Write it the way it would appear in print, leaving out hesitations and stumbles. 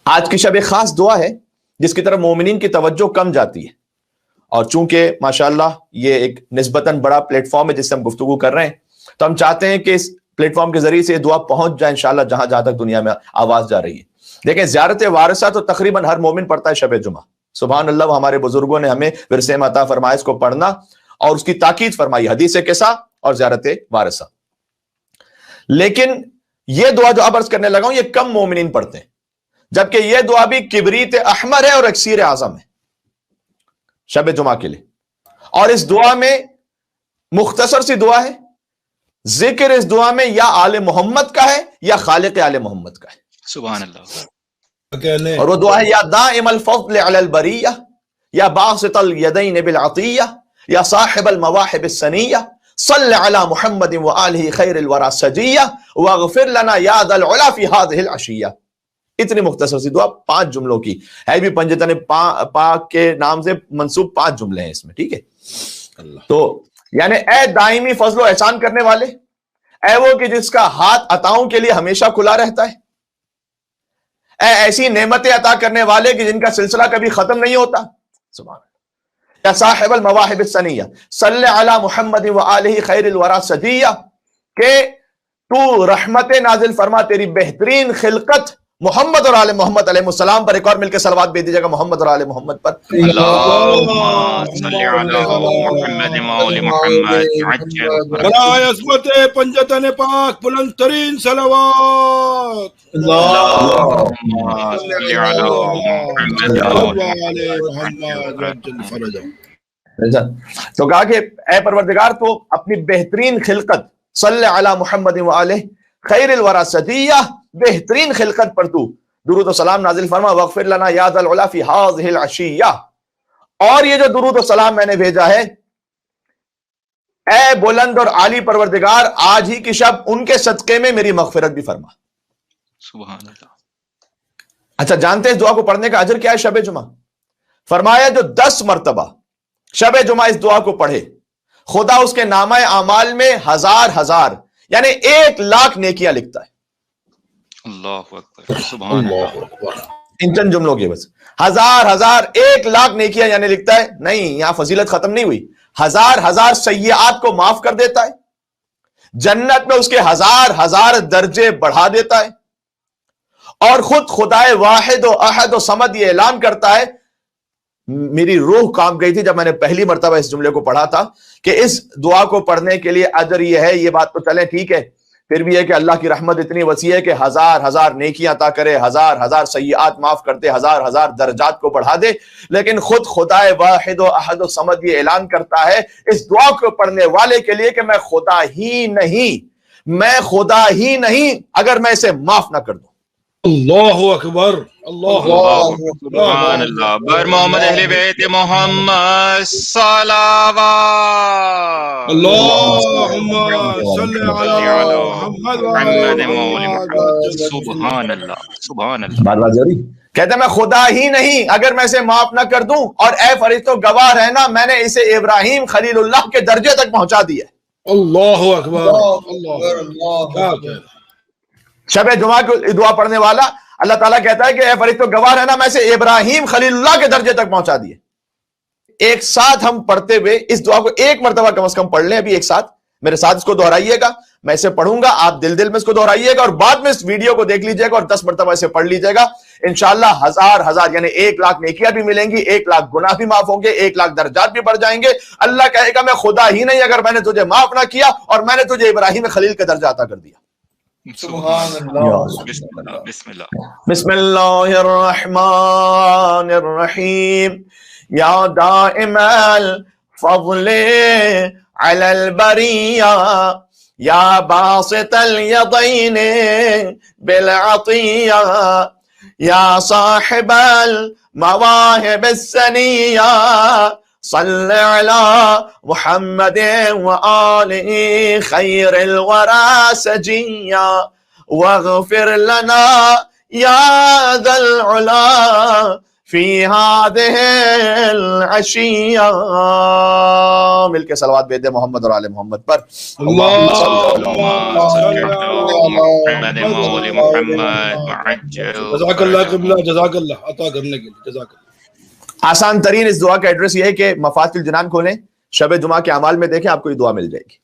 آج کی شب ایک خاص دعا ہے جس کی طرف مومنین کی توجہ کم جاتی ہے، اور چونکہ ماشاءاللہ یہ ایک نسبتاً بڑا پلیٹ فارم ہے جس سے ہم گفتگو کر رہے ہیں، تو ہم چاہتے ہیں کہ اس پلیٹ فارم کے ذریعے سے یہ دعا پہنچ جائے انشاءاللہ جہاں جہاں تک دنیا میں آواز جا رہی ہے۔ دیکھیں، زیارت وارثہ تو تقریباً ہر مومن پڑھتا ہے شب جمعہ، سبحان اللہ، وہ ہمارے بزرگوں نے ہمیں ورثے میں عطا فرمایا اس کو پڑھنا اور اس کی تاکید فرمائی، حدیث قصہ اور زیارت وارثہ۔ لیکن یہ دعا جو اب عرض کرنے لگا ہوں یہ کم مومنین پڑھتے ہیں، جبکہ یہ دعا بھی کبریت احمر ہے اور اکسیر اعظم ہے شب جمعہ کے لیے۔ اور اس دعا میں مختصر سی دعا ہے، ذکر اس دعا میں یا آل محمد کا ہے یا خالق آل محمد کا ہے، سبحان اللہ۔ اور وہ دعا ہے یا دائم الفضل علی البریہ، یا باسط الیدین بالعطیہ، یا صاحب المواہب السنیہ، صل علی محمد وآلہ خیر الورى سجیہ، واغفر لنا یا ذا العلا فی ہذہ العشیہ۔ اتنی مختصر سی دعا 5 جملوں کی ہے، بھی پنجتن پاک کے نام سے منسوب 5 جملے ہیں اس میں، ٹھیک ہے۔ تو یعنی اے دائمی فضل و احسان کرنے والے، اے وہ کہ جس کا ہاتھ عطاؤں کے لیے ہمیشہ کھلا رہتا ہے، اے ایسی نعمتیں عطا کرنے والے کہ جن کا سلسلہ کبھی ختم نہیں ہوتا، سبحان اللہ، یا صاحب المواہب السنیہ، صلی علی محمد وآلہ خیر الورى سجیہ، کہ تو رحمت نازل فرما تیری بہترین خلقت محمد اور آل محمد علیہ السلام پر۔ ایک اور مل کے صلوات بھیج دیجیے گا محمد اور آل محمد پر۔ اللہم صلی علی محمد وآل محمد عجل برائے عظمت پنجتن پاک بلند ترین صلوات۔ اللہم صلی علی محمد وآل محمد عجل فرجہ۔ تو کہا کہ اے پروردگار تو اپنی بہترین خلقت صلی علی محمد وآلہ خیر الورى سجیہ، بہترین خلقت پر تو درود و سلام نازل فرما، واغفر لنا یا ذا العلا فی ہذہ العشیہ، اور یہ جو درود و سلام میں نے بھیجا ہے اے بلند اور عالی پروردگار، آج ہی کی شب ان کے صدقے میں میری مغفرت بھی فرما۔ سبحان اللہ۔ اچھا، جانتے ہیں اس دعا کو پڑھنے کا اجر کیا ہے شب جمعہ؟ فرمایا جو 10 مرتبہ شب جمعہ اس دعا کو پڑھے، خدا اس کے نامہ اعمال میں ہزار یعنی 1,00,000 نیکیاں لکھتا ہے۔ اللہ اکبر، سبحان اللہ۔ ان چند جملوں کی بس ہزار 1,00,000 نیکیاں یعنی لکھتا ہے۔ نہیں، یہاں فضیلت ختم نہیں ہوئی، ہزار سیئات کو معاف کر دیتا ہے، جنت میں اس کے ہزار درجے بڑھا دیتا ہے، اور خود خدائے واحد و احد و صمد یہ اعلان کرتا ہے۔ میری روح کانپ گئی تھی جب میں نے پہلی مرتبہ اس جملے کو پڑھا تھا کہ اس دعا کو پڑھنے کے لیے اجر یہ ہے، یہ بات تو چلیں ٹھیک ہے، پھر بھی ہے کہ اللہ کی رحمت اتنی وسیع ہے کہ ہزار نیکیاں عطا کرے، ہزار سیئات معاف کرتے، ہزار درجات کو بڑھا دے، لیکن خود خدائے واحد و احد و صمد یہ اعلان کرتا ہے اس دعا کو پڑھنے والے کے لیے کہ میں خدا ہی نہیں اگر میں اسے معاف نہ کر دوں۔ اللہ اکبر، اللہ اکبر، سبحان اللہ۔ بر محمد اہل بیت محمد صلوات۔ اللہم صلی علی محمد محمد وآل محمد۔ سبحان اللہ، سبحان اللہ۔ بات ضروری کہتے ہیں میں خدا ہی نہیں اگر میں اسے معاف نہ کر دوں، اور اے فرشتوں گواہ رہنا میں نے اسے ابراہیم خلیل اللہ کے درجے تک پہنچا دیا۔ اللہ اکبر، اللہ اکبر۔ شب جمعہ کی دعا پڑھنے والا اللہ تعالیٰ کہتا ہے کہ اے فرشتوں گواہ رہنا میں اسے ابراہیم خلیل اللہ کے درجے تک پہنچا دیے۔ ایک ساتھ ہم پڑھتے ہوئے اس دعا کو ایک مرتبہ کم از کم پڑھ لیں، ابھی ایک ساتھ میرے ساتھ اس کو دہرائیے گا، میں اسے پڑھوں گا، آپ دل میں اس کو دہرائیے گا، اور بعد میں اس ویڈیو کو دیکھ لیجیے گا اور 10 مرتبہ اسے پڑھ لیجیے گا، انشاءاللہ ہزار یعنی 1,00,000 نیکیاں بھی ملیں گی، 1,00,000 گناہ بھی معاف ہوں گے، 1,00,000 درجات بھی بڑھ جائیں گے۔ اللہ کہے گا میں خدا ہی نہیں اگر میں نے تجھے معاف نہ کیا اور میں نے تجھے ابراہیم خلیل کا درجہ عطا کر دیا۔ سبحان اللہ۔ بسم اللہ۔ بسم اللہ الرحمن الرحیم۔ یا دائم الفضل علی البریہ، یا باسط الیدین بالعطیہ، یا صاحب المواہب السنیہ، صل علی محمد وآل خیر الورى سجیہ، واغفر لنا یا ذا العلا فی هذه العشیہ. مل کے صلوات بھیج دے محمد اور آل محمد پر. اللہم صلی محمد وآل محمد وعجل. جزاک اللہ قبلہ، جزاک اللہ عطا کرنے کے لیے، جزاک اللہ. آسان ترین اس دعا کا ایڈریس یہ ہے کہ مفاتح الجنان کھولیں، شب جمعہ کے اعمال میں دیکھیں، آپ کو یہ دعا مل جائے گی.